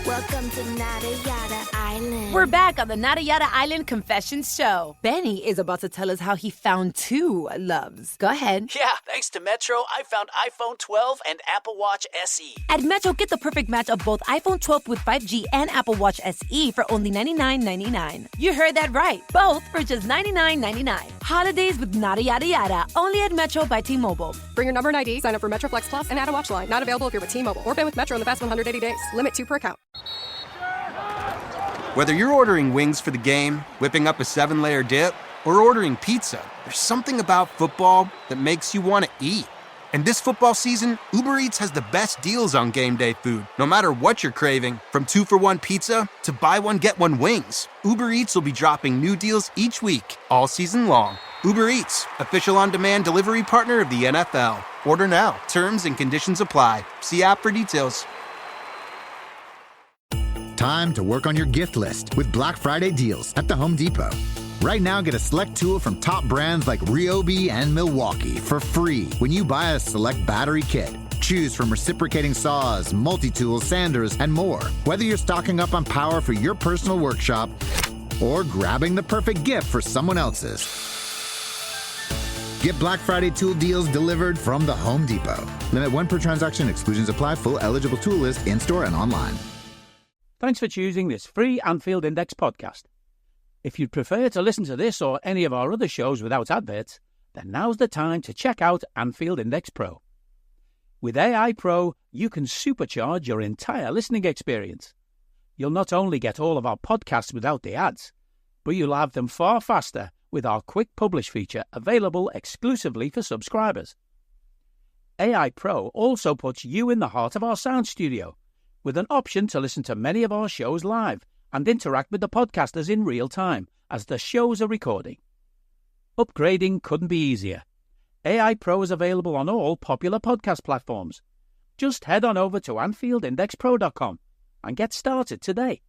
Welcome to Nada Yada Island. We're back on the Nada Yada Island Confessions Show. Benny is about to tell us how he found two loves. Go ahead. Yeah, thanks to Metro, I found iPhone 12 and Apple Watch SE. At Metro, get the perfect match of both iPhone 12 with 5G and Apple Watch SE for only $99.99. You heard that right. Both for just $99.99. Holidays with Nada Yada Yada. Only at Metro by T-Mobile. Bring your number and ID, sign up for Metro Flex Plus, and add a watch line. Not available if you're with T-Mobile or been with Metro in the past 180 days. Limit 2 per account. Whether you're ordering wings for the game, whipping up a 7-layer dip, or ordering pizza, there's something about football that makes you want to eat. And this football season, Uber Eats has the best deals on game day food. No matter what you're craving, from 2-for-1 pizza to buy one, get one wings, Uber Eats will be dropping new deals each week, all season long. Uber Eats, official on-demand delivery partner of the NFL. Order now. Terms and conditions apply. See app for details. Time to work on your gift list with Black Friday deals at the Home Depot. Right now, get a select tool from top brands like Ryobi and Milwaukee for free when you buy a select battery kit. Choose from reciprocating saws, multi-tools, sanders, and more. Whether you're stocking up on power for your personal workshop or grabbing the perfect gift for someone else's. Get Black Friday tool deals delivered from the Home Depot. Limit 1 per transaction. Exclusions apply. Full eligible tool list in-store and online. Thanks for choosing this free Anfield Index podcast. If you'd prefer to listen to this or any of our other shows without adverts, then now's the time to check out Anfield Index Pro. With AI Pro, you can supercharge your entire listening experience. You'll not only get all of our podcasts without the ads, but you'll have them far faster with our Quick Publish feature available exclusively for subscribers. AI Pro also puts you in the heart of our sound studio, with an option to listen to many of our shows live and interact with the podcasters in real time as the shows are recording. Upgrading couldn't be easier. AI Pro is available on all popular podcast platforms. Just head on over to AnfieldIndexPro.com and get started today.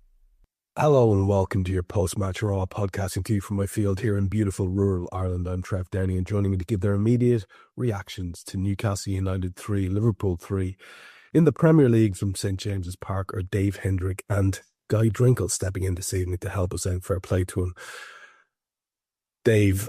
Hello and welcome to your post-match Raw, podcasting to you from my field here in beautiful rural Ireland. I'm Trev Downey, and joining me to give their immediate reactions to Newcastle United 3, Liverpool 3 in the Premier League from St James's Park are Dave Hendrick and Guy Drinkle stepping in this evening to help us out. Fair play to him. Dave,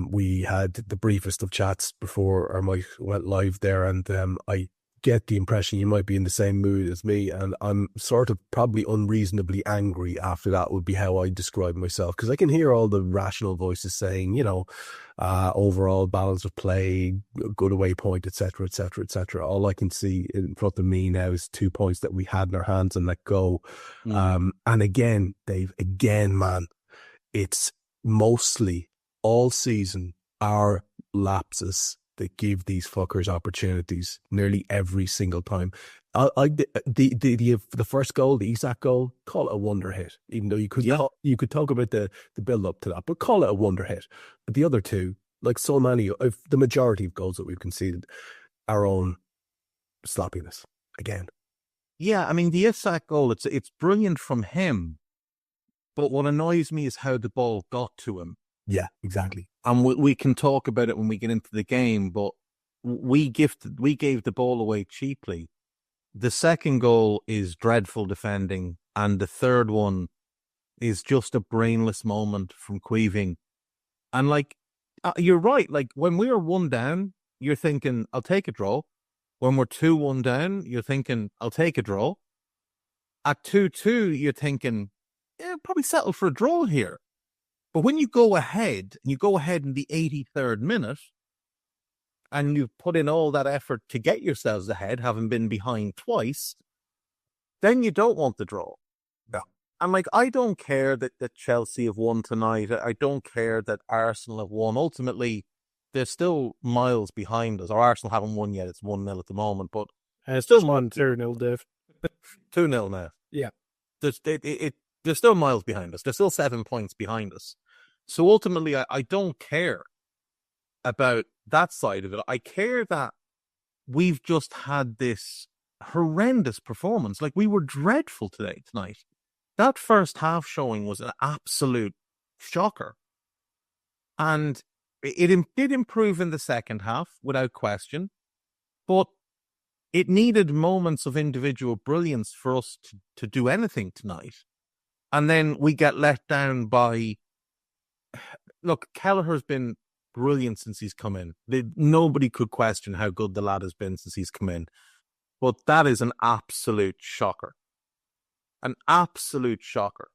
we had the briefest of chats before our mic went live there, and I get the impression you might be in the same mood as me, and I'm sort of probably unreasonably angry after that would be how I describe myself, because I can hear all the rational voices saying, you know, overall balance of play, good away point, etc., etc., etc. All I can see in front of me now is 2 points that we had in our hands and let go. And again, Dave, man, it's mostly all season our lapses that give these fuckers opportunities nearly every single time. The first goal, the Isak goal, call it a wonder hit. Even though you could talk about the build up to that, but call it a wonder hit. But the other two, like so many of the majority of goals that we've conceded, our own sloppiness again. Yeah, I mean the Isak goal, it's brilliant from him, but what annoys me is how the ball got to him. Yeah, exactly. And we can talk about it when we get into the game, but we gave the ball away cheaply. The second goal is dreadful defending, and the third one is just a brainless moment from Queeving. And you're right, like when we're 1 down, you're thinking, I'll take a draw. When we're 2-1 down, you're thinking, I'll take a draw. At 2-2, you're thinking, yeah, probably settle for a draw here. But when you go ahead in the 83rd minute, and you put in all that effort to get yourselves ahead, having been behind twice, then you don't want the draw. No. And I don't care that Chelsea have won tonight. I don't care that Arsenal have won. Ultimately, they're still miles behind us. Or Arsenal haven't won yet. It's 1-0 at the moment. But it's still 2-0, Dave. 2-0 now. Yeah. They're still miles behind us. They're still 7 points behind us. So ultimately, I don't care about that side of it. I care that we've just had this horrendous performance. Like, we were dreadful tonight. That first half showing was an absolute shocker. And it did improve in the second half, without question. But it needed moments of individual brilliance for us to do anything tonight. And then we get let down by... Look, Kelleher's been brilliant since he's come in. Nobody could question how good the lad has been since he's come in. But that is an absolute shocker. An absolute shocker.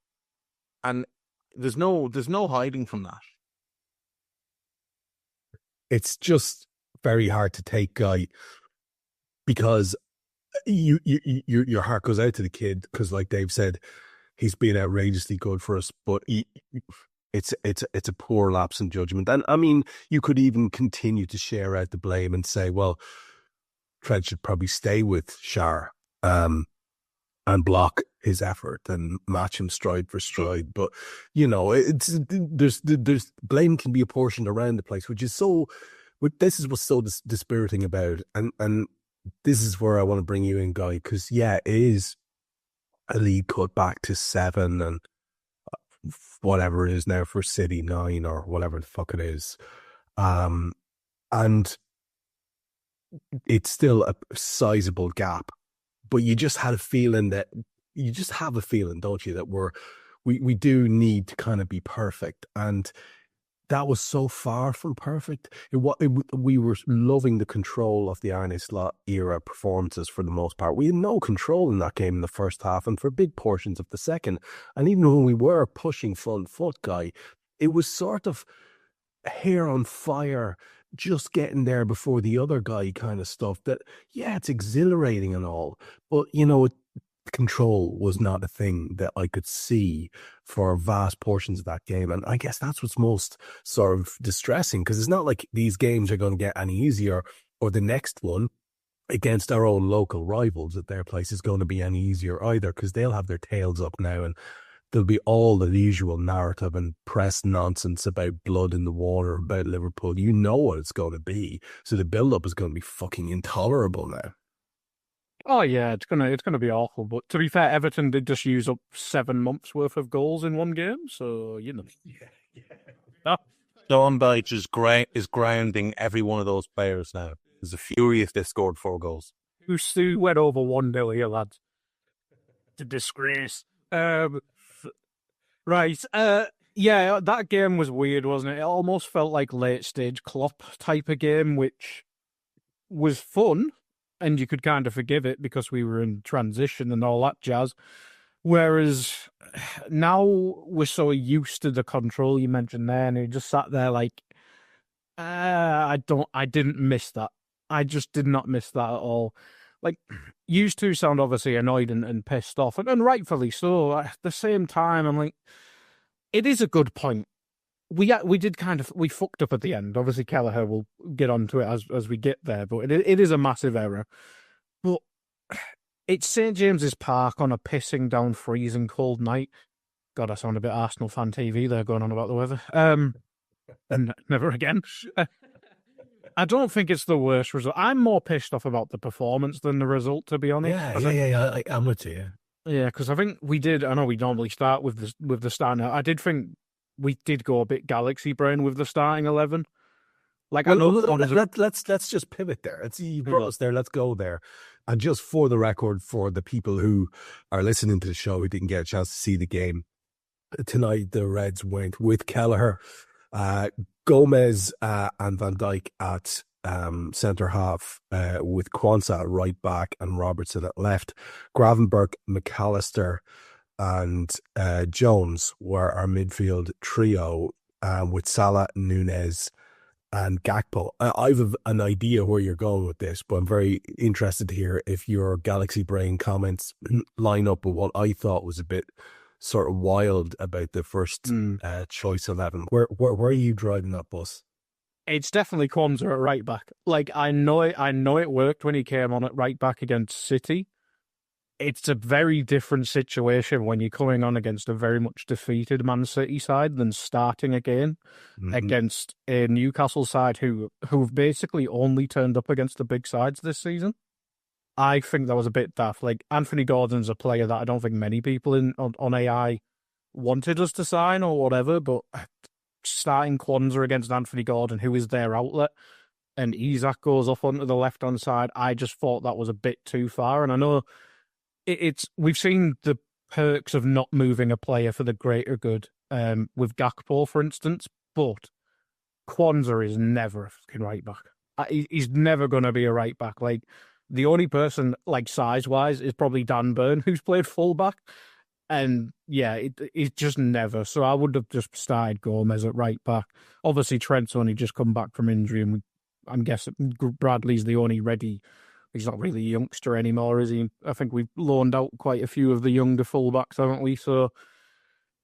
And there's no hiding from that. It's just very hard to take, Guy, because your heart goes out to the kid because, like Dave said, he's been outrageously good for us, but it's a poor lapse in judgment. And I mean, you could even continue to share out the blame and say, well, Trent should probably stay with Schär and block his effort and match him stride for stride. But you know, there's blame can be apportioned around the place, which is so. This is what's so dispiriting about it. And this is where I want to bring you in, Guy, because yeah, it is a lead cut back to 7 and whatever it is now for City, 9 or whatever the fuck it is, and it's still a sizable gap. But you just had a feeling that don't you, that we do need to kind of be perfect, and that was so far from perfect. We were loving the control of the Arne Slot era performances for the most part. We had no control in that game in the first half and for big portions of the second. And even when we were pushing front foot, Guy, it was sort of hair on fire, just getting there before the other guy kind of stuff that, yeah, it's exhilarating and all. But, you know, control was not a thing that I could see for vast portions of that game. And I guess that's what's most sort of distressing, because it's not like these games are going to get any easier, or the next one against our own local rivals at their place is going to be any easier either, because they'll have their tails up now and there'll be all the usual narrative and press nonsense about blood in the water about Liverpool. You know what it's going to be. So the build-up is going to be fucking intolerable now. Oh yeah, it's gonna be awful. But to be fair, Everton did just use up 7 months worth of goals in one game, so you know. Yeah. Sean Dyche is grounding every one of those players now. There's a fury if they scored 4 goals. Who went over 1-0 here, lads? It's a disgrace. Right. Yeah, that game was weird, wasn't it? It almost felt like late stage Klopp type of game, which was fun. And you could kind of forgive it because we were in transition and all that jazz. Whereas now we're so used to the control you mentioned there, and he just sat there like, I didn't miss that. I just did not miss that at all. Like, used to sound obviously annoyed and pissed off, and rightfully so. At the same time, I'm like, it is a good point. We fucked up at the end. Obviously, Kelleher will get onto it as we get there, but it is a massive error. But it's St James's Park on a pissing down, freezing cold night. God, I sound a bit Arsenal fan TV there going on about the weather. And never again. I don't think it's the worst result. I'm more pissed off about the performance than the result, to be honest. Yeah. I'm with you. Yeah, because I think we did. I know we normally start with the start now. I did think we did go a bit galaxy brain with the starting 11. Like, well, let's just pivot there. You brought us there. Let's go there. And just for the record, for the people who are listening to the show who didn't get a chance to see the game tonight, the Reds went with Kelleher, Gomez and Van Dijk at centre half, with Quansah at right back and Robertson at left. Gravenberch, McAllister and Jones were our midfield trio, with Salah, Nunez and Gakpo. I have an idea where you're going with this, but I'm very interested to hear if your Galaxy Brain comments line up with what I thought was a bit sort of wild about the first choice 11. Where are you driving that bus? It's definitely Quansah at right back. Like, I know it worked when he came on at right back against City. It's a very different situation when you're coming on against a very much defeated Man City side than starting again against a Newcastle side who've basically only turned up against the big sides this season. I think that was a bit daft. Like, Anthony Gordon's a player that I don't think many people on AI wanted us to sign or whatever, but starting Quansah against Anthony Gordon, who is their outlet, and Isak goes off onto the left-hand side. I just thought that was a bit too far. And I know we've seen the perks of not moving a player for the greater good with Gakpo, for instance, but Kwanzaa is never a fucking right back. He's never going to be a right back. Like, the only person, like, size-wise is probably Dan Burn, who's played full-back. And, yeah, it's just never. So I would have just started Gomez at right back. Obviously, Trent's only just come back from injury, and I'm guessing Bradley's the only ready. He's not really a youngster anymore, is he? I think we've loaned out quite a few of the younger full-backs, haven't we? So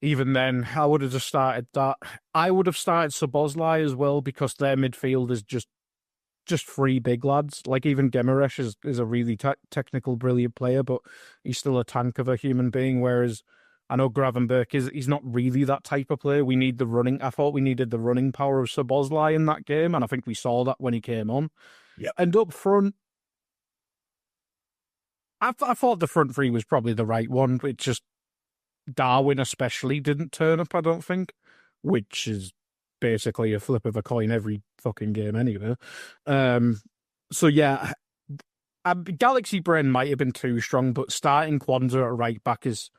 even then, I would have just started that. I would have started Szoboszlai as well, because their midfield is just three big lads. Like, even Gemaresh is a really technical, brilliant player, but he's still a tank of a human being, whereas I know Gravenberch he's not really that type of player. We need the running. I thought we needed the running power of Szoboszlai in that game, and I think we saw that when he came on. Yeah. And up front, I thought the front three was probably the right one. It's just Darwin especially didn't turn up, I don't think, which is basically a flip of a coin every fucking game anyway. So yeah, Galaxy Brain might have been too strong, but starting Kwanzaa at right back is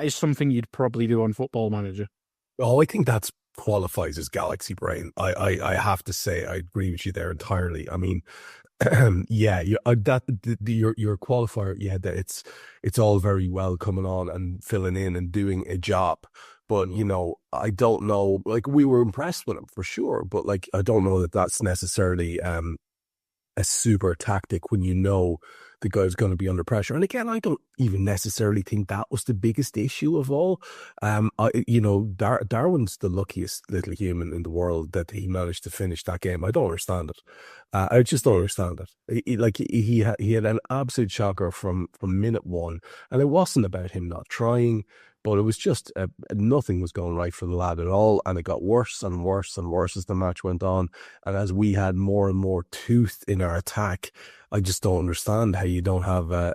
something you'd probably do on Football Manager. Oh, I think that qualifies as Galaxy Brain. I have to say, I agree with you there entirely. I mean, yeah, your qualifier, yeah, that it's all very well coming on and filling in and doing a job. But, you know, I don't know, like, we were impressed with him for sure, but, like, I don't know that that's necessarily a super tactic when you know the guy's going to be under pressure. And again, I don't even necessarily think that was the biggest issue of all. Darwin's the luckiest little human in the world that he managed to finish that game. I don't understand it. I just don't understand it. He had an absolute shocker from minute one, and it wasn't about him not trying. But it was just nothing was going right for the lad at all, and it got worse and worse and worse as the match went on. And as we had more and more tooth in our attack, I just don't understand how you don't have a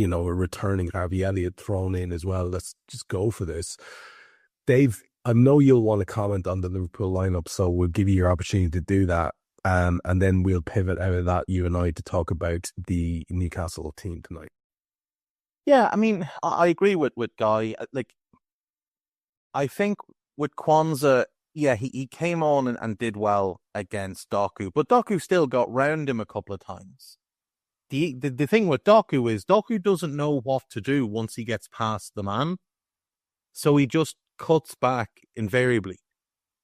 returning Harvey Elliott thrown in as well. Let's just go for this, Dave. I know you'll want to comment on the Liverpool lineup, so we'll give you your opportunity to do that, and then we'll pivot out of that, you and I, to talk about the Newcastle team tonight. Yeah, I mean, I agree with Guy. Like, I think with Kwanzaa, yeah, he came on and did well against Doku, but Doku still got round him a couple of times. The thing with Doku is Doku doesn't know what to do once he gets past the man, so he just cuts back invariably.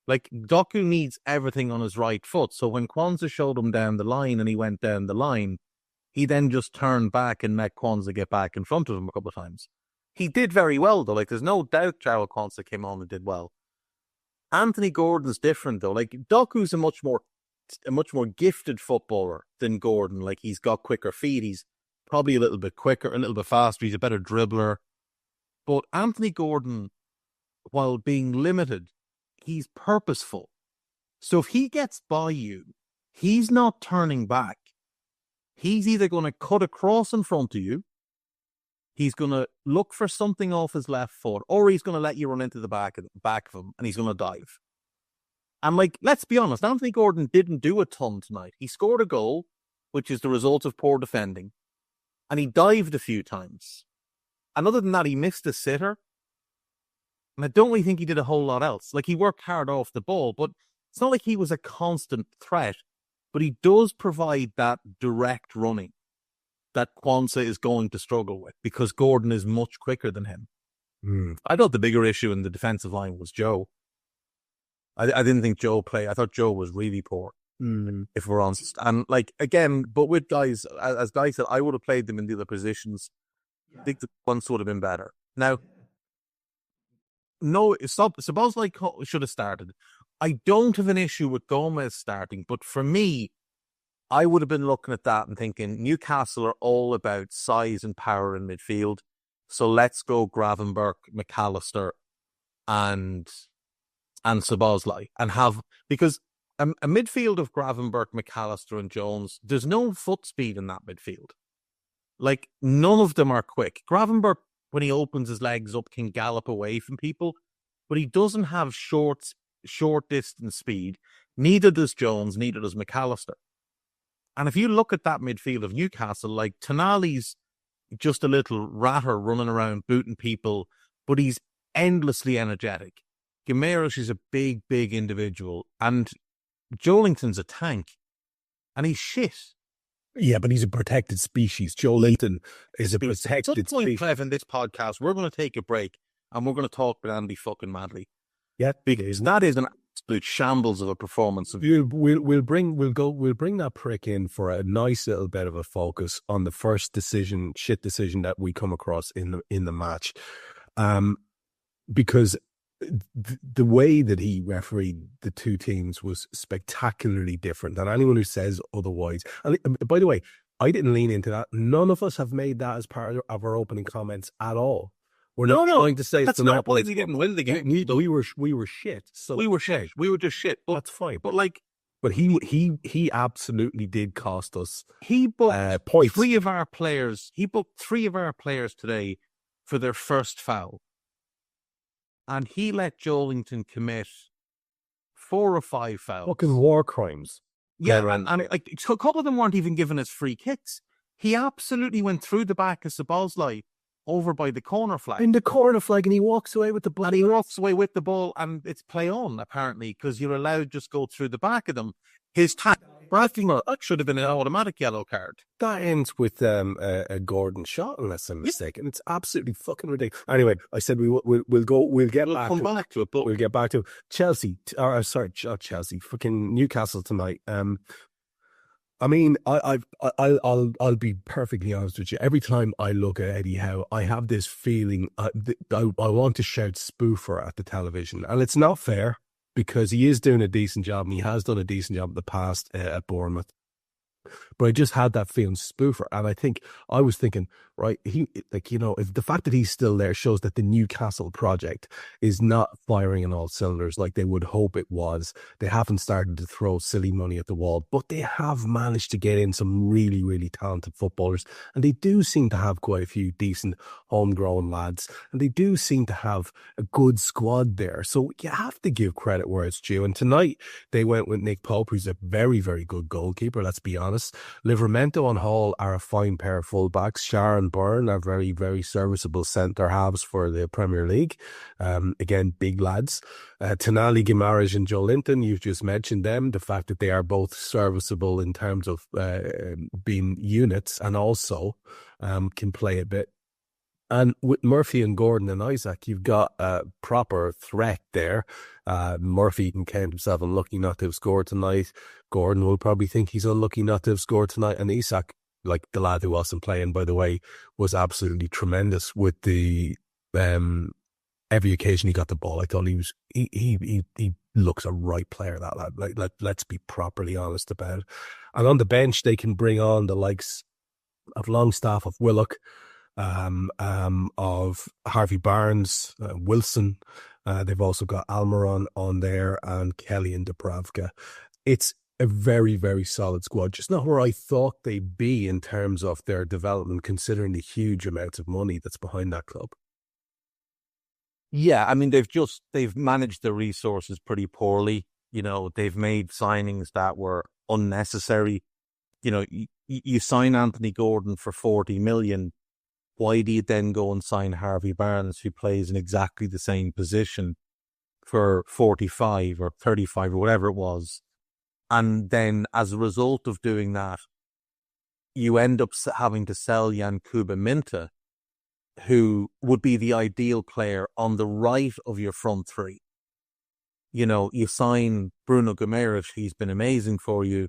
Like, Doku needs everything on his right foot, so when Kwanzaa showed him down the line and he went down the line, he then just turned back and let Kwanzaa get back in front of him a couple of times. He did very well, though. Like, there's no doubt João Kwanzaa came on and did well. Anthony Gordon's different, though. Like, Doku's a much more gifted footballer than Gordon. Like, he's got quicker feet. He's probably a little bit quicker, a little bit faster. He's a better dribbler. But Anthony Gordon, while being limited, he's purposeful. So if he gets by you, he's not turning back. He's either going to cut across in front of you, he's going to look for something off his left foot, or he's going to let you run into the back of him, and he's going to dive. And, like, let's be honest, Anthony Gordon didn't do a ton tonight. He scored a goal, which is the result of poor defending, and he dived a few times. And other than that, he missed a sitter, and I don't really think he did a whole lot else. Like, he worked hard off the ball, but it's not like he was a constant threat. But he does provide that direct running that Kwanzaa is going to struggle with, because Gordon is much quicker than him. I thought the bigger issue in the defensive line was Joe. I didn't think Joe played. I thought Joe was really poor, if we're honest. And, like, again, but with guys, as Guy said, I would have played them in the other positions. I think the ones would have been better. Now, no, Szoboszlai should have started. I don't have an issue with Gomez starting, but for me, I would have been looking at that and thinking Newcastle are all about size and power in midfield. So let's go Gravenberch, McAllister, and Szoboszlai, and have, because a midfield of Gravenberch, McAllister, and Jones, there's no foot speed in that midfield. Like, none of them are quick. Gravenberch, when he opens his legs up, can gallop away from people, but he doesn't have short distance speed. Neither does Jones, neither does McAllister. And if you look at that midfield of Newcastle, like Tonali's just a little ratter running around booting people, but he's endlessly energetic. Guimaraes is a big, big individual, and Joelinton's a tank, and he's shit. Yeah, but he's a protected species. Joelinton is a protected species. Clev, in this podcast, we're going to take a break, and we're going to talk with Andy fucking Madley. Yeah, because that is an absolute shambles of a performance. We'll bring that prick in for a nice little bit of a focus on the first shit decision that we come across in the match, because the way that he refereed the two teams was spectacularly different than anyone who says otherwise. And by the way, I didn't lean into that. None of us have made that as part of our opening comments at all. We're not going to say that's not why they didn't win the game. We were shit. So we were shit. We were just shit. But, that's fine. But he absolutely did cost us. He booked points. Three of our players today for their first foul. And he let Joelinton commit 4 or 5 fouls. Fucking war crimes. Yeah, and a couple of them weren't even given as free kicks. He absolutely went through the back of Szoboszlai over by the corner flag. In the corner flag, and he walks away with the ball. And he walks away with the ball, and it's play on, apparently, because you're allowed to just go through the back of them. His that should have been an automatic yellow card. That ends with a Gordon shot, unless I'm mistaken. It's absolutely fucking ridiculous. Anyway, I said we'll get back to it. But we'll get back to it. Chelsea, not Chelsea, fucking Newcastle tonight. I mean, I'll be perfectly honest with you. Every time I look at Eddie Howe, I have this feeling I want to shout spoofer at the television, and it's not fair. Because he is doing a decent job, and he has done a decent job in the past at Bournemouth. But I just had that feeling spoofer, and I was thinking, right, if the fact that he's still there shows that the Newcastle project is not firing on all cylinders like they would hope it was. They haven't started to throw silly money at the wall, but they have managed to get in some really, really talented footballers, and they do seem to have quite a few decent homegrown lads, and they do seem to have a good squad there. So you have to give credit where it's due. And tonight they went with Nick Pope, who's a very, very good goalkeeper. Let's be honest. Livramento and Hall are a fine pair of fullbacks. Sharon Byrne are very, very serviceable centre halves for the Premier League. Again, big lads. Tonali, Guimaraes and Joelinton, you've just mentioned them. The fact that they are both serviceable in terms of being units, and also can play a bit. And with Murphy and Gordon and Isaac, you've got a proper threat there. Murphy can count himself unlucky not to have scored tonight. Gordon will probably think he's unlucky not to have scored tonight. And Isak, like the lad who wasn't playing, by the way, was absolutely tremendous with the every occasion he got the ball. I thought he looks a right player, that lad. Like, let's be properly honest about it. And on the bench, they can bring on the likes of Longstaff, of Willock, of Harvey Barnes, Wilson. They've also got Almiron on there, and Kelly and Dubravka. It's a very, very solid squad. Just not where I thought they'd be in terms of their development, considering the huge amounts of money that's behind that club. Yeah, I mean, they've managed their resources pretty poorly. You know, they've made signings that were unnecessary. You know, you sign Anthony Gordon for 40 million. Why do you then go and sign Harvey Barnes, who plays in exactly the same position, for 45 or 35 or whatever it was? And then as a result of doing that, you end up having to sell Yankuba Minta, who would be the ideal player on the right of your front three. You know, you sign Bruno Guimaraes, he's been amazing for you.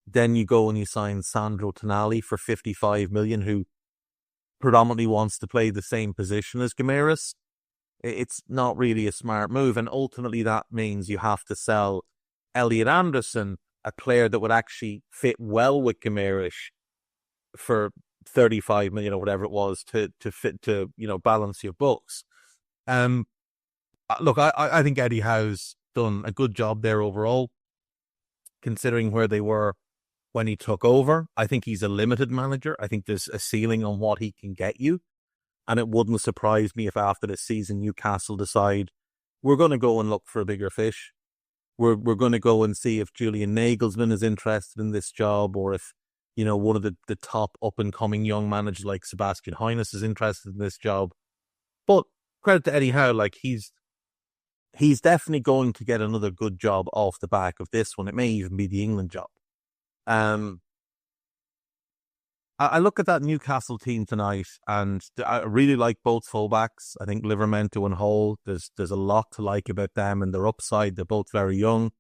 Then you go and you sign Sandro Tonali for 55 million, who predominantly wants to play the same position as Guimaraes. It's not really a smart move. And ultimately that means you have to sell Elliot Anderson, a player that would actually fit well with Guimaraes, for 35 million or whatever it was to fit, to, you know, balance your books. Look, I think Eddie Howe's done a good job there overall, considering where they were when he took over. I think he's a limited manager. I think there's a ceiling on what he can get you. And it wouldn't surprise me if after this season Newcastle decide we're going to go and look for a bigger fish. we're going to go and see if Julian Nagelsmann is interested in this job, or if, one of the top up-and-coming young managers like Sebastian Hoeneß is interested in this job. But credit to Eddie Howe, like he's definitely going to get another good job off the back of this one. It may even be the England job. I look at that Newcastle team tonight, and I really like both fullbacks. I think Livramento and Hole, there's a lot to like about them and their upside. They're both very young.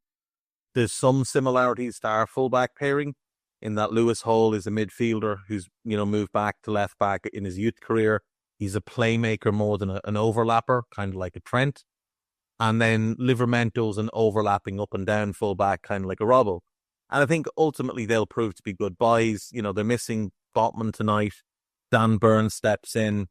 There's some similarities to our fullback pairing, in that Lewis Hole is a midfielder who's, moved back to left back in his youth career. He's a playmaker more than an overlapper, kind of like a Trent. And then Livramento's an overlapping up and down fullback, kind of like a Robbo. And I think ultimately they'll prove to be good buys. They're missing Botman tonight. Dan Burn steps in.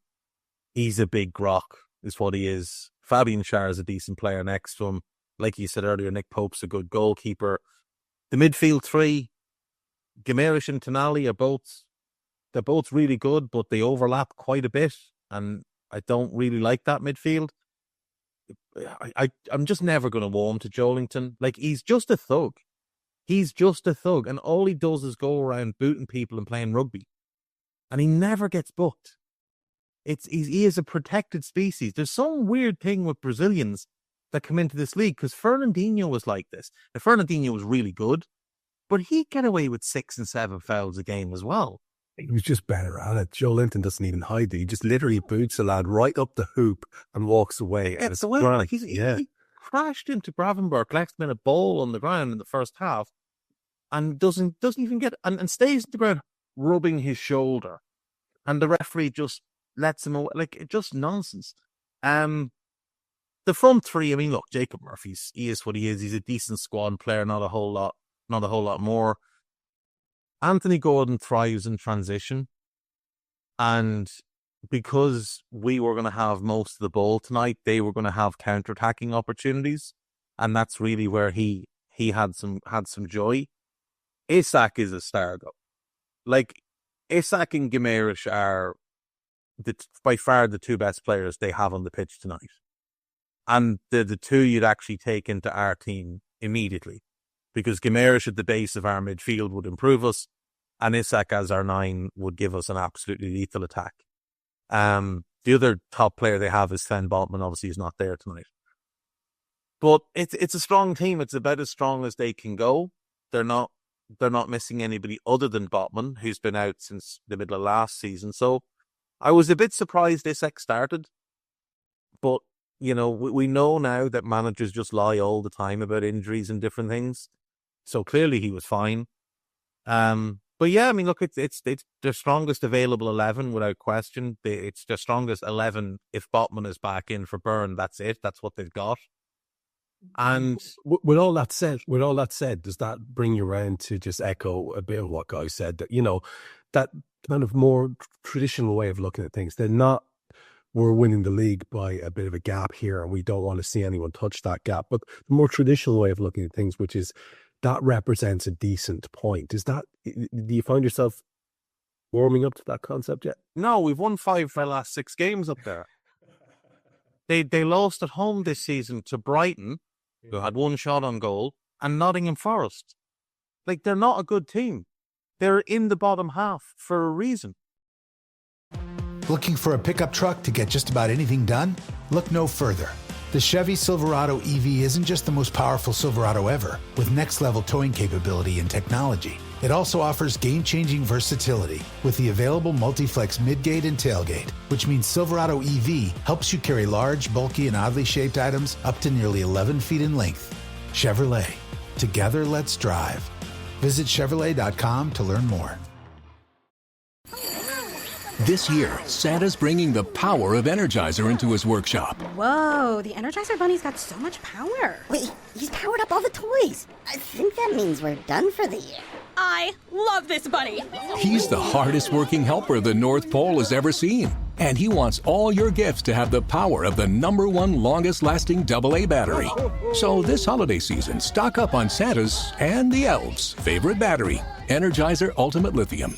He's a big rock, is what he is. Fabian Schär is a decent player next to him. Like you said earlier, Nick Pope's a good goalkeeper. The midfield three, Guimaraes and Tonali they're both really good, but they overlap quite a bit. And I don't really like that midfield. I'm just never going to warm to Joelinton. Like, he's just a thug. And all he does is go around booting people and playing rugby. And he never gets booked. He is a protected species. There's some weird thing with Brazilians that come into this league, because Fernandinho was like this. Now, Fernandinho was really good, but he'd get away with 6 and 7 fouls a game as well. He was just better at it. Joelinton doesn't even hide it. He just literally boots a lad right up the hoop and walks away. Yeah, he crashed into Gravenberch, left him in a bowl on the ground in the first half, and doesn't even get, and stays on the ground rubbing his shoulder. And the referee just lets him away. Like, it's just nonsense. The front three, I mean, look, Jacob Murphy's, he is what he is. He's a decent squad player, not a whole lot more. Anthony Gordon thrives in transition. And because we were going to have most of the ball tonight, they were going to have counter-attacking opportunities. And that's really where he had some joy. Isak is a star, though. Like, Isak and Guimaraes are by far the two best players they have on the pitch tonight. And the two you'd actually take into our team immediately. Because Guimaraes at the base of our midfield would improve us, and Isak as our 9 would give us an absolutely lethal attack. The other top player they have is Sven Botman. Obviously, he's not there tonight. But it's a strong team. It's about as strong as they can go. They're not missing anybody other than Botman, who's been out since the middle of last season. So I was a bit surprised Isak started. But, we know now that managers just lie all the time about injuries and different things. So clearly he was fine. But yeah, I mean, look, it's their strongest available 11 without question. It's their strongest 11 if Botman is back in for Byrne. That's it. That's what they've got. And with all that said, does that bring you around to just echo a bit of what Guy said? That that kind of more traditional way of looking at things. We're winning the league by a bit of a gap here, and we don't want to see anyone touch that gap. But the more traditional way of looking at things, which is that represents a decent point. Do you find yourself warming up to that concept yet? No, we've won 5 for the last 6 games up there. They lost at home this season to Brighton, who had 1 shot on goal, and Nottingham Forest. Like, they're not a good team. They're in the bottom half for a reason. Looking for a pickup truck to get just about anything done? Look no further. The Chevy Silverado EV isn't just the most powerful Silverado ever, with next-level towing capability and technology. It also offers game-changing versatility with the available multi-flex midgate and tailgate, which means Silverado EV helps you carry large, bulky, and oddly shaped items up to nearly 11 feet in length. Chevrolet. Together, let's drive. Visit Chevrolet.com to learn more. This year, Santa's bringing the power of Energizer into his workshop. Whoa, the Energizer Bunny's got so much power. Wait, he's powered up all the toys. I think that means we're done for the year. I love this bunny. He's the hardest working helper the North Pole has ever seen. And he wants all your gifts to have the power of the #1 longest lasting AA battery. So this holiday season, stock up on Santa's and the elves' favorite battery, Energizer Ultimate Lithium.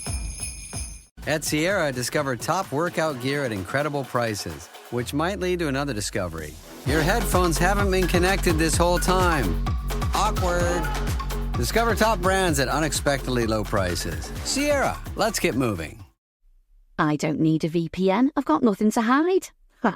At Sierra, discover top workout gear at incredible prices, which might lead to another discovery. Your headphones haven't been connected this whole time. Awkward. Discover top brands at unexpectedly low prices. Sierra, let's get moving. I don't need a VPN. I've got nothing to hide. Ha.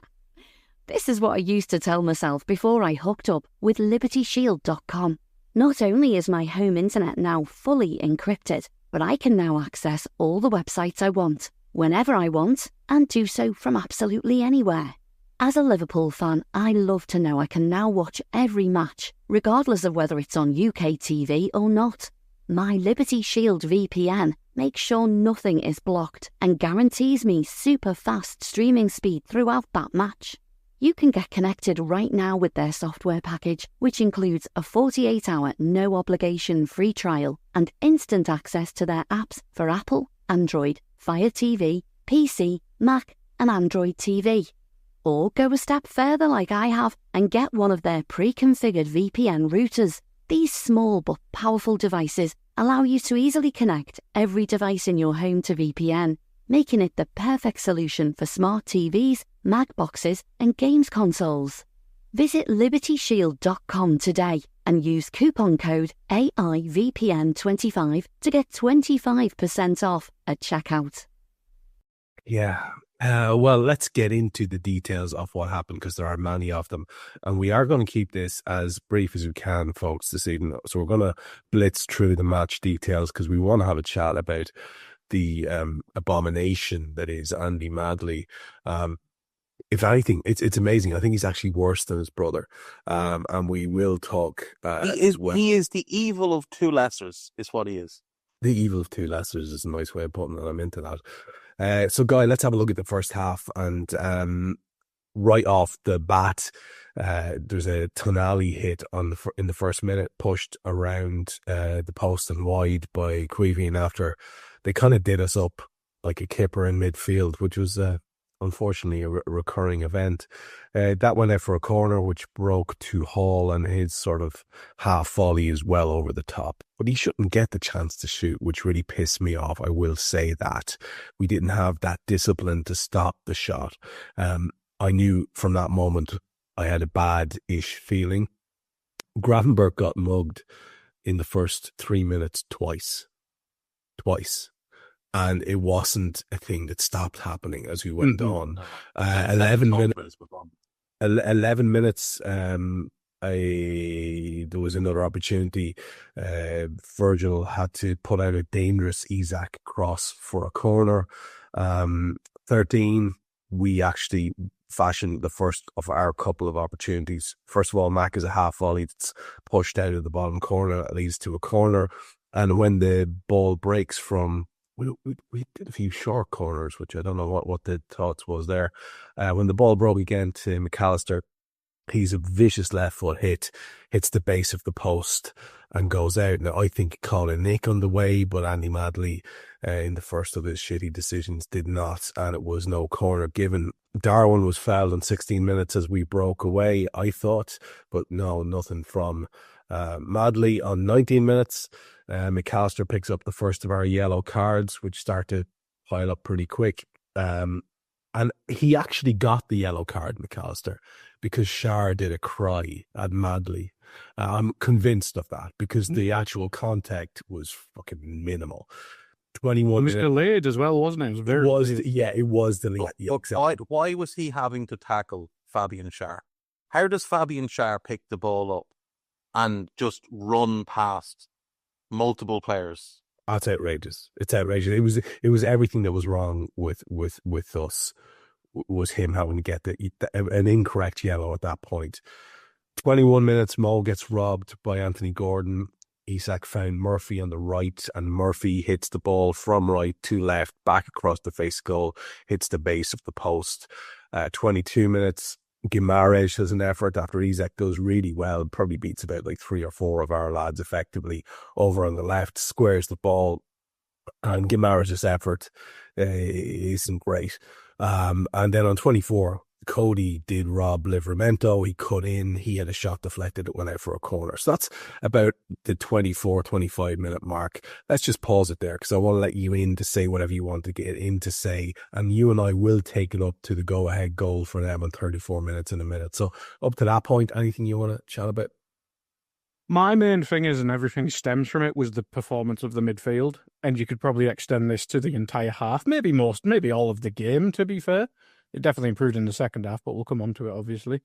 This is what I used to tell myself before I hooked up with LibertyShield.com. Not only is my home internet now fully encrypted, but I can now access all the websites I want, whenever I want, and do so from absolutely anywhere. As a Liverpool fan, I love to know I can now watch every match, regardless of whether it's on UK TV or not. My Liberty Shield VPN makes sure nothing is blocked and guarantees me super fast streaming speed throughout that match. You can get connected right now with their software package, which includes a 48-hour no-obligation free trial and instant access to their apps for Apple, Android, Fire TV, PC, Mac and Android TV. Or go a step further like I have and get one of their pre-configured VPN routers. These small but powerful devices allow you to easily connect every device in your home to VPN, making it the perfect solution for smart TVs, Mac boxes and games consoles. Visit LibertyShield.com today and use coupon code AIVPN25 to get 25% off at checkout. Yeah. Well, let's get into the details of what happened because there are many of them. And we are going to keep this as brief as we can, folks, this evening. So we're going to blitz through the match details because we want to have a chat about the abomination that is Andy Madley. If anything, it's amazing. I think he's actually worse than his brother. And we will talk. He is the evil of two lessers, is what he is. The evil of two lessers is a nice way of putting it. I'm into that. So, Guy, let's have a look at the first half. And right off the bat, there's a Tonali hit in the first minute, pushed around the post and wide by Queeveen after they kind of did us up like a kipper in midfield, which was unfortunately a recurring event. That went out for a corner, which broke to Hall, and his sort of half volley is well over the top. But he shouldn't get the chance to shoot, which really pissed me off. I will say that. We didn't have that discipline to stop the shot. I knew from that moment I had a bad-ish feeling. Gravenberch got mugged in the first 3 minutes twice. And it wasn't a thing that stopped happening as we went on. 11 minutes. 11 minutes. There was another opportunity. Virgil had to put out a dangerous Isak cross for a corner. 13. We actually fashioned the first of our couple of opportunities. First of all, Mac is a half volley that's pushed out of the bottom corner. It leads to a corner. And when the ball breaks from we did a few short corners, which I don't know what the thoughts was there. When the ball broke again to McAllister, he's a vicious left foot hits the base of the post and goes out. Now, I think he caught a nick on the way, but Andy Madley, in the first of his shitty decisions, did not, and it was no corner given. Darwin was fouled in 16 minutes as we broke away, I thought, but no, nothing from Madley on 19 minutes. McAllister picks up the first of our yellow cards, which start to pile up pretty quick. And he actually got the yellow card, McAllister, because Schär did a cry at Madley. I'm convinced of that because the actual contact was fucking minimal. 21 It was delayed as well, wasn't it? It was delayed. Why was he having to tackle Fabian Schär? How does Fabian Schär pick the ball up and just run past multiple players? That's outrageous. It's outrageous. It was everything that was wrong with us was him having to get an incorrect yellow at that point. 21 minutes, Mo gets robbed by Anthony Gordon. Isak found Murphy on the right, and Murphy hits the ball from right to left, back across the face goal, hits the base of the post. 22 minutes, Guimaraes has an effort after Isak does really well, probably beats about like 3 or 4 of our lads effectively over on the left, squares the ball, and Guimaraes' effort isn't great. And then on 24, Cody did rob Livramento. He cut in. He had a shot deflected. It went out for a corner. So that's about the 24, 25 minute mark. Let's just pause it there because I want to let you in to say whatever you want to get in to say. And you and I will take it up to the go-ahead goal for them on 34 minutes in a minute. So up to that point, anything you want to chat about? My main thing is, and everything stems from it, was the performance of the midfield. And you could probably extend this to the entire half, maybe all of the game, to be fair. It definitely improved in the second half, but we'll come on to it, obviously.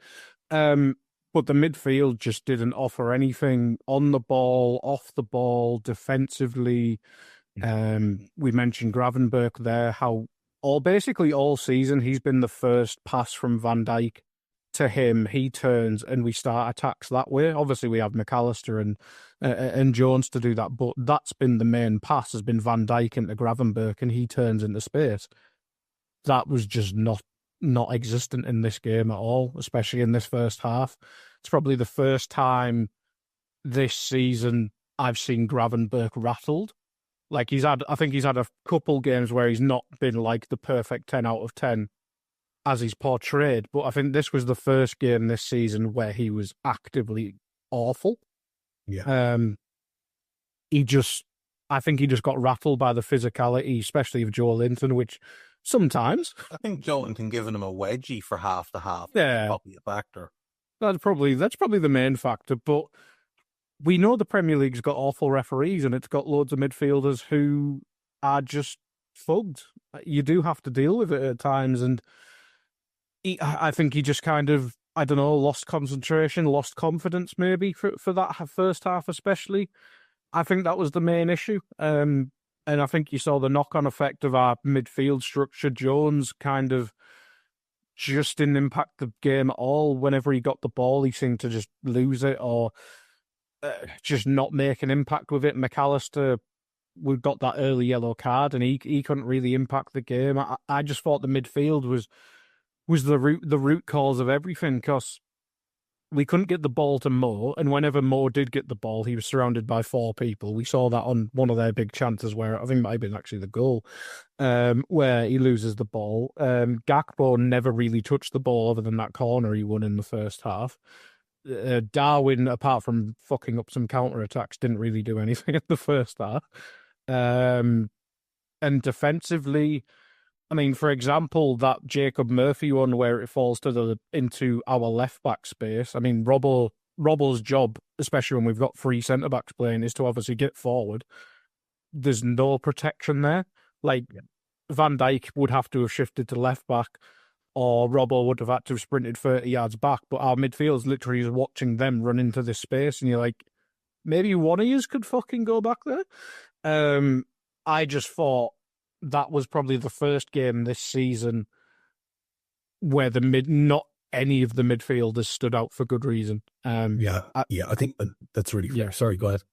But the midfield just didn't offer anything on the ball, off the ball, defensively. We mentioned Gravenberch there, how basically all season he's been the first pass from Van Dijk to him, he turns and we start attacks that way. Obviously, we have McAllister and Jones to do that, but that's been the main pass, has been Van Dijk into Gravenberch and he turns into space. That was just not existent in this game at all, especially in this first half. It's probably the first time this season I've seen Gravenberch rattled. Like I think he's had a couple games where he's not been like the perfect 10 out of 10 as he's portrayed, but I think this was the first game this season where he was actively awful. Yeah. I think he just got rattled by the physicality, especially of Joe Linton, which sometimes. I think Joe Linton giving him a wedgie for half the half. Yeah. Probably a factor. That's probably the main factor, but we know the Premier League's got awful referees and it's got loads of midfielders who are just fugged. You do have to deal with it at times, and I think he just kind of, I don't know, lost concentration, lost confidence maybe for that first half especially. I think that was the main issue. And I think you saw the knock-on effect of our midfield structure. Jones kind of just didn't impact the game at all. Whenever he got the ball, he seemed to just lose it or just not make an impact with it. McAllister, we got that early yellow card and he couldn't really impact the game. I just thought the midfield was the root cause of everything, because we couldn't get the ball to Mo, and whenever Mo did get the ball, he was surrounded by four people. We saw that on one of their big chances where, I think it might have been actually the goal, where he loses the ball. Gakpo never really touched the ball other than that corner he won in the first half. Darwin, apart from fucking up some counter-attacks, didn't really do anything in the first half. And defensively, I mean, for example, that Jacob Murphy one where it falls into our left-back space. I mean, Robbo's job, especially when we've got three centre-backs playing, is to obviously get forward. There's no protection there. Like, Van Dijk would have to have shifted to left-back, or Robbo would have had to have sprinted 30 yards back, but our midfield's literally is watching them run into this space, and you're like, maybe one of yous could fucking go back there? I just thought that was probably the first game this season where not any of the midfielders stood out for good reason. I think that's really fair. Sorry, go ahead.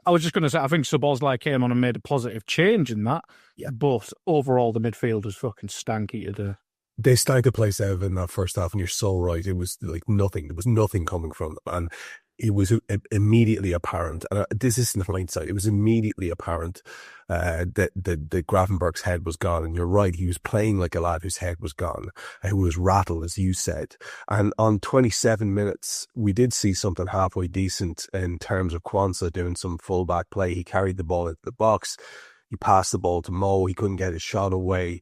I was just going to say, I think Szoboszlai came on and made a positive change in that. Yeah. But overall, the midfield was fucking stanky today. They stank the place out in that first half, and you're so right. It was like nothing. There was nothing coming from them, and it was immediately apparent. And this isn't hindsight. It was immediately apparent that Gravenberch's head was gone. And you're right. He was playing like a lad whose head was gone, who was rattled, as you said. And on 27 minutes, we did see something halfway decent in terms of Quansah doing some full-back play. He carried the ball into the box. He passed the ball to Mo. He couldn't get his shot away.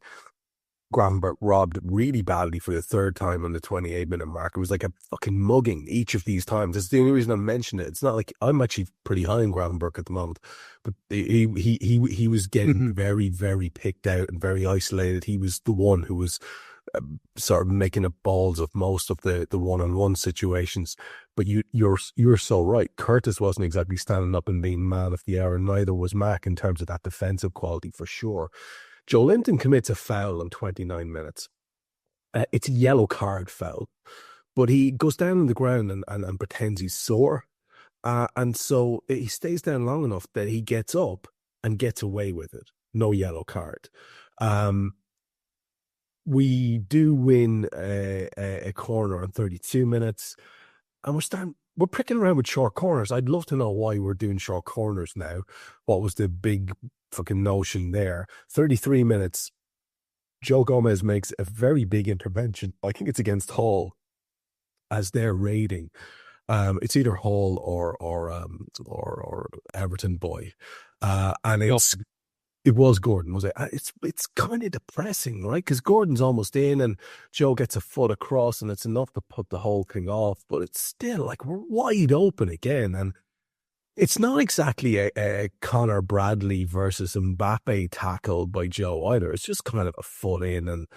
Gravenberch robbed really badly for the third time on the 28-minute mark. It was like a fucking mugging each of these times. That's the only reason I mention it. It's not like I'm actually pretty high on Gravenberch at the moment, but he was getting very, very picked out and very isolated. He was the one who was sort of making up balls of most of the one-on-one situations. But you're so right. Curtis wasn't exactly standing up and being man of the hour, and neither was Mac in terms of that defensive quality for sure. Joe Linton commits a foul in 29 minutes. It's a yellow card foul, but he goes down on the ground and pretends he's sore. And so he stays down long enough that he gets up and gets away with it. No yellow card. We do win a corner in 32 minutes, and we're pricking around with short corners. I'd love to know why we're doing short corners now. What was the big fucking notion there? 33 minutes, Joe Gomez makes a very big intervention. I think it's against Hall as they're raiding. It's either Hall or Everton boy, and it was Gordon, was it? It's kind of depressing, right? Because Gordon's almost in, and Joe gets a foot across, and it's enough to put the whole thing off. But it's still like we're wide open again, and It's not exactly a Connor Bradley versus Mbappe tackle by Joe either. It's just kind of a foot in, and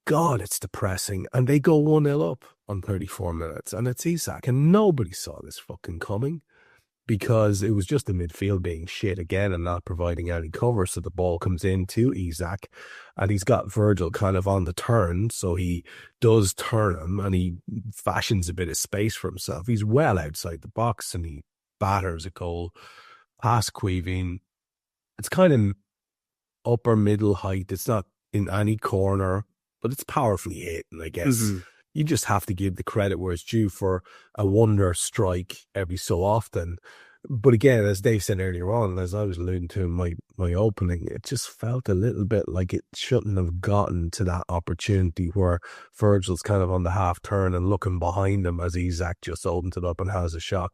God, it's depressing. And they go 1-0 up on 34 minutes, and it's Isak, and nobody saw this fucking coming because it was just the midfield being shit again and not providing any cover. So the ball comes in to Isak, and he's got Virgil kind of on the turn, so he does turn him, and he fashions a bit of space for himself. He's well outside the box, and he batters a goal past Queeveen. It's kind of upper middle height. It's not in any corner, but it's powerfully hit, and I guess you just have to give the credit where it's due for a wonder strike every so often. But again, as Dave said earlier on, as I was alluding to in my opening, it just felt a little bit like it shouldn't have gotten to that opportunity where Virgil's kind of on the half turn and looking behind him as Isak just opens it up and has a shot.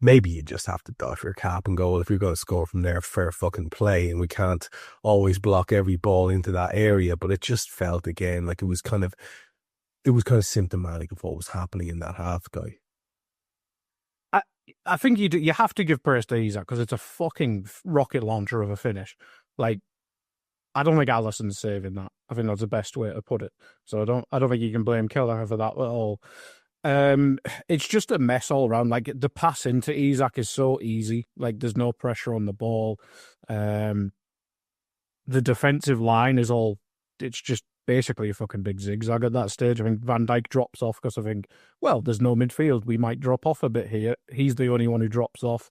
Maybe you just have to doff your cap and go, well, if you're going to score from there, fair fucking play. And we can't always block every ball into that area. But it just felt again like it was kind of symptomatic of what was happening in that half, Guy. I think you have to give praise to Isak because it's a fucking rocket launcher of a finish. Like, I don't think Alisson's saving that. I think that's the best way to put it. So I don't think you can blame Kelleher for that at all. It's just a mess all around. Like, the pass into Isak is so easy. Like, there's no pressure on the ball. The defensive line is it's just basically a fucking big zigzag at that stage. I think Van Dijk drops off because I think, well, there's no midfield. We might drop off a bit here. He's the only one who drops off.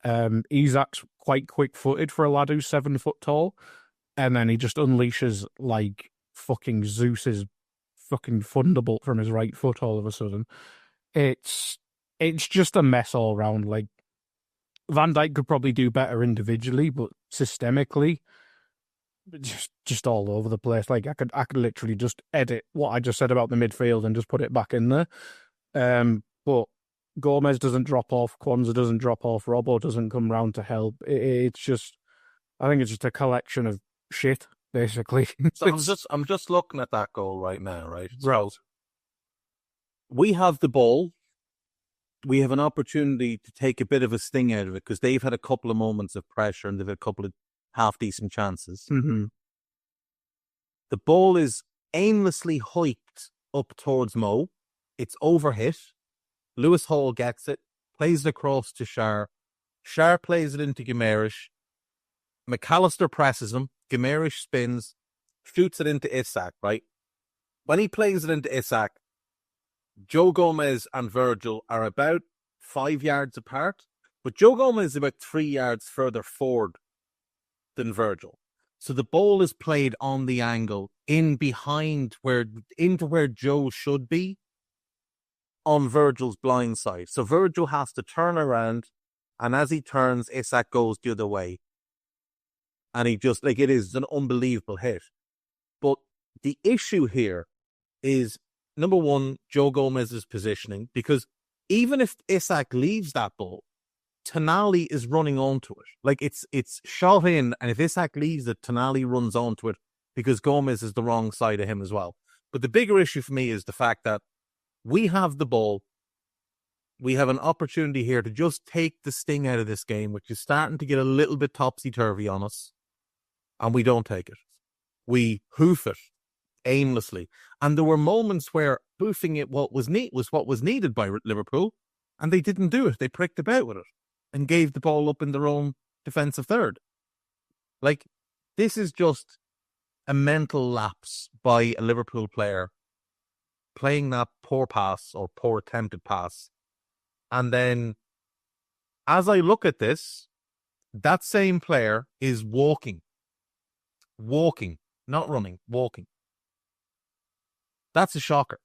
Isak's quite quick-footed for a lad who's 7 foot tall. And then he just unleashes, like, fucking Zeus's fucking thunderbolt from his right foot all of a sudden. It's just a mess all around. Like, Van Dijk could probably do better individually, but systemically, just all over the place. Like, I could literally just edit what I just said about the midfield and just put it back in there. But Gomez doesn't drop off, Kwanzaa doesn't drop off, Robbo doesn't come round to help. It's just, I think it's just a collection of shit, basically. So I'm just looking at that goal right now, right? Right. We have the ball. We have an opportunity to take a bit of a sting out of it because they've had a couple of moments of pressure and they've had a couple of half-decent chances. Mm-hmm. The ball is aimlessly hiked up towards Mo. It's overhit. Lewis Hall gets it, plays it across to Schär. Schär plays it into Guimaraes. McAllister presses him. Guimaraes spins, shoots it into Isak, right? When he plays it into Isak, Joe Gomez and Virgil are about 5 yards apart, but Joe Gomez is about 3 yards further forward than Virgil. So the ball is played on the angle into where Joe should be on Virgil's blind side. So Virgil has to turn around, and as he turns, Isak goes the other way. And he just, like, it is an unbelievable hit. But the issue here is, number one, Joe Gomez's positioning, because even if Isak leaves that ball, Tonali is running onto it. Like, it's shot in, and if Isak leaves it, Tonali runs onto it because Gomez is the wrong side of him as well. But the bigger issue for me is the fact that we have the ball. We have an opportunity here to just take the sting out of this game, which is starting to get a little bit topsy-turvy on us, and we don't take it. We hoof it aimlessly. And there were moments where hoofing it what was needed by Liverpool, and they didn't do it. They pricked about with it and gave the ball up in their own defensive third. Like, this is just a mental lapse by a Liverpool player playing that poor pass or poor attempted pass. And then, as I look at this, that same player is walking, not running, walking. That's a shocker.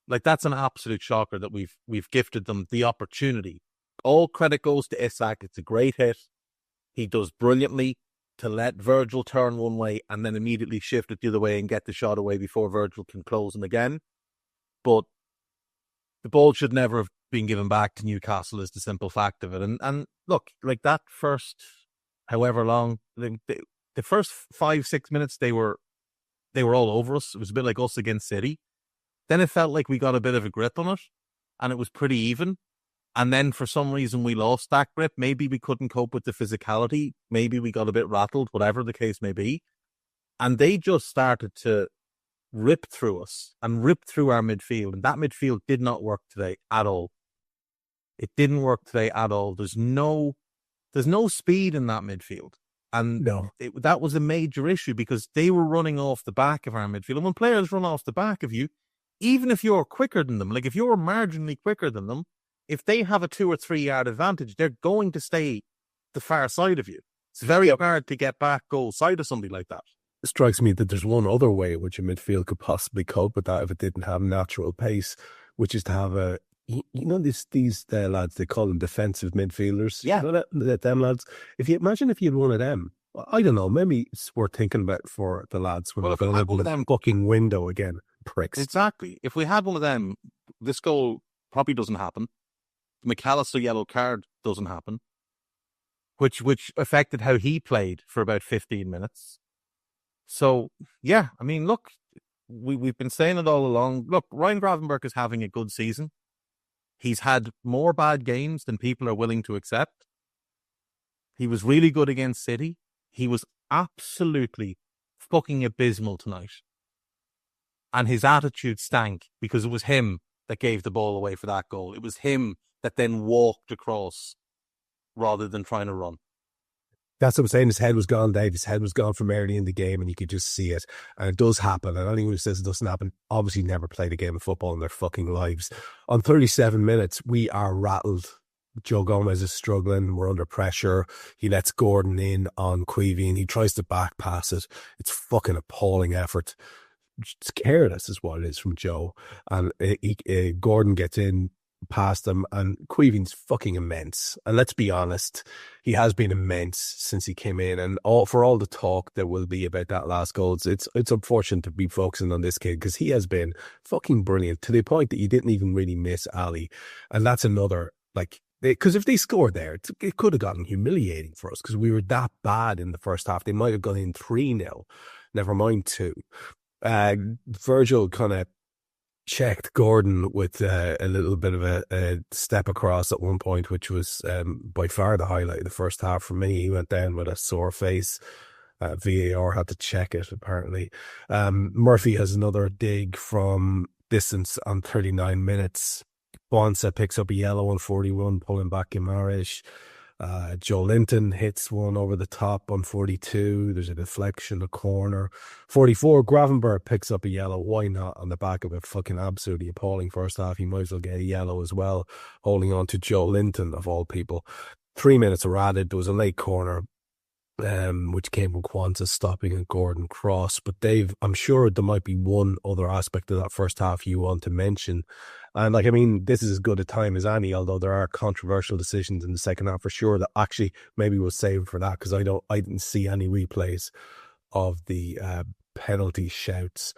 Like, that's an absolute shocker that we've gifted them the opportunity. All credit goes to Isak. It's a great hit. He does brilliantly to let Virgil turn one way and then immediately shift it the other way and get the shot away before Virgil can close him again. But the ball should never have been given back to Newcastle is the simple fact of it. And look, like, that first, however long, the first 5-6 minutes, they were all over us. It was a bit like us against City. Then it felt like we got a bit of a grip on it, and it was pretty even. And then for some reason we lost that grip. Maybe we couldn't cope with the physicality. Maybe we got a bit rattled, whatever the case may be. And they just started to rip through us and rip through our midfield. And that midfield did not work today at all. It didn't work today at all. There's no speed in that midfield. And that was a major issue because they were running off the back of our midfield. And when players run off the back of you, even if you're quicker than them, like if you're marginally quicker than them, if they have a 2 or 3 yard advantage, they're going to stay the far side of you. It's very hard to get back goal side of somebody like that. It strikes me that there's one other way in which a midfield could possibly cope with that if it didn't have natural pace, which is to have these lads, they call them defensive midfielders. Yeah. You know them lads. If you had one of them, I don't know, maybe it's worth thinking about for the lads when we're going to have them booking window again. Pricks. Exactly. If we had one of them, this goal probably doesn't happen. The McAllister yellow card doesn't happen, which affected how he played for about 15 minutes. So, yeah, I mean, look, we've been saying it all along. Look, Ryan Gravenberch is having a good season. He's had more bad games than people are willing to accept. He was really good against City. He was absolutely fucking abysmal tonight. And his attitude stank because it was him that gave the ball away for that goal. It was him that then walked across rather than trying to run. That's what I'm saying. His head was gone, Dave. His head was gone from early in the game, and you could just see it. And it does happen. And anyone who says it doesn't happen obviously never played a game of football in their fucking lives. On 37 minutes, we are rattled. Joe Gomez is struggling. We're under pressure. He lets Gordon in on Queevy, he tries to back pass it. It's fucking appalling effort. It's careless is what it is from Joe. And Gordon gets in past him, and Queeving's fucking immense. And let's be honest, he has been immense since he came in. And for all the talk there will be about that last goal, it's unfortunate to be focusing on this kid because he has been fucking brilliant to the point that you didn't even really miss Ali. And that's another, because if they scored there, it could have gotten humiliating for us because we were that bad in the first half. They might have gone in 3-0, never mind 2. Virgil kind of checked Gordon with a little bit of a step across at one point, which was by far the highlight of the first half for me. He went down with a sore face. VAR had to check it, apparently. Murphy has another dig from distance on 39 minutes. Bonsa picks up a yellow on 41, pulling back Guimaraes. Joe Linton hits one over the top on 42. There's a deflection, a corner. 44, Gravenberch picks up a yellow. Why not? On the back of a fucking absolutely appalling first half. He might as well get a yellow as well, holding on to Joe Linton, of all people. 3 minutes are added. There was a late corner, which came from Quanta stopping a Gordon cross. But Dave, I'm sure there might be one other aspect of that first half you want to mention. And this is as good a time as any, although there are controversial decisions in the second half for sure that actually maybe we'll save for that because I didn't see any replays of the penalty shouts.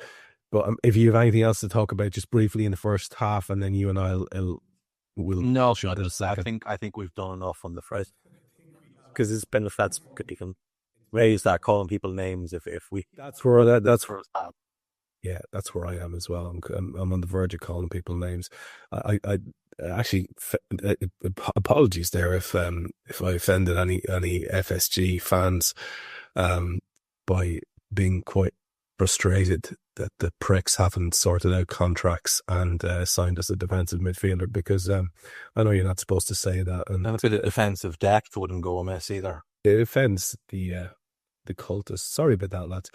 But if you have anything else to talk about just briefly in the first half, and then you and will no, shot it a second. I think we've done enough on the first, because it's been that's good. You can raise that, calling people names if we. That's where yeah, that's where I am as well. I'm on the verge of calling people names. I actually apologies there if I offended any FSG fans by being quite frustrated that the pricks haven't sorted out contracts and signed as a defensive midfielder, because I know you're not supposed to say that. And a bit of defensive depth wouldn't go amiss either. It offends the cultists. Sorry about that, lads.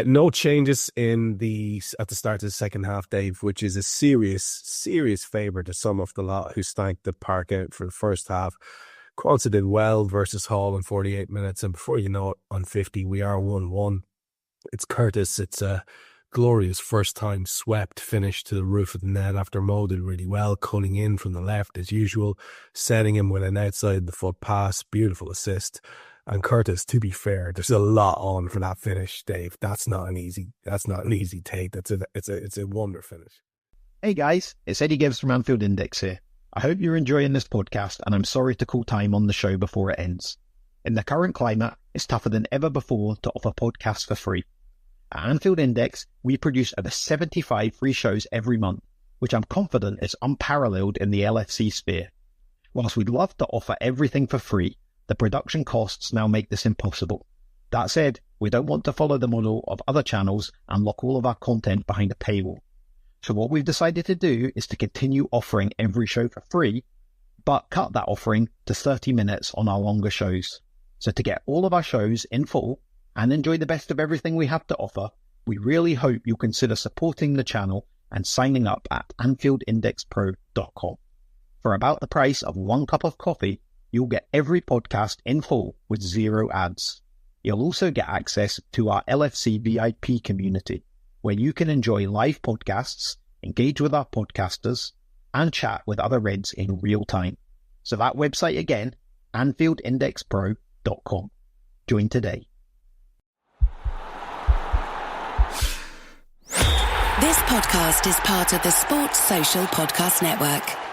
No changes at the start of the second half, Dave, which is a serious favour to some of the lot who stank the park out for the first half. Quanta did well versus Hall in 48 minutes, and before you know it, on 50, we are 1-1. It's Curtis. It's a glorious first-time swept finish to the roof of the net after Mo did really well, cutting in from the left as usual, setting him with an outside-the-foot pass, beautiful assist. And Curtis, to be fair, there's a lot on for that finish, Dave. That's not an easy take. It's a wonder finish. Hey guys, it's Eddie Gibbs from Anfield Index here. I hope you're enjoying this podcast, and I'm sorry to call time on the show before it ends. In the current climate, it's tougher than ever before to offer podcasts for free. At Anfield Index, we produce over 75 free shows every month, which I'm confident is unparalleled in the LFC sphere. Whilst we'd love to offer everything for free, the production costs now make this impossible. That said, we don't want to follow the model of other channels and lock all of our content behind a paywall. So what we've decided to do is to continue offering every show for free, but cut that offering to 30 minutes on our longer shows. So to get all of our shows in full and enjoy the best of everything we have to offer, we really hope you'll consider supporting the channel and signing up at AnfieldIndexPro.com. For about the price of 1 cup of coffee, you'll get every podcast in full with 0 ads. You'll also get access to our LFC VIP community, where you can enjoy live podcasts, engage with our podcasters, and chat with other Reds in real time. So that website again, AnfieldIndexPro.com. Join today. This podcast is part of the Sports Social Podcast Network.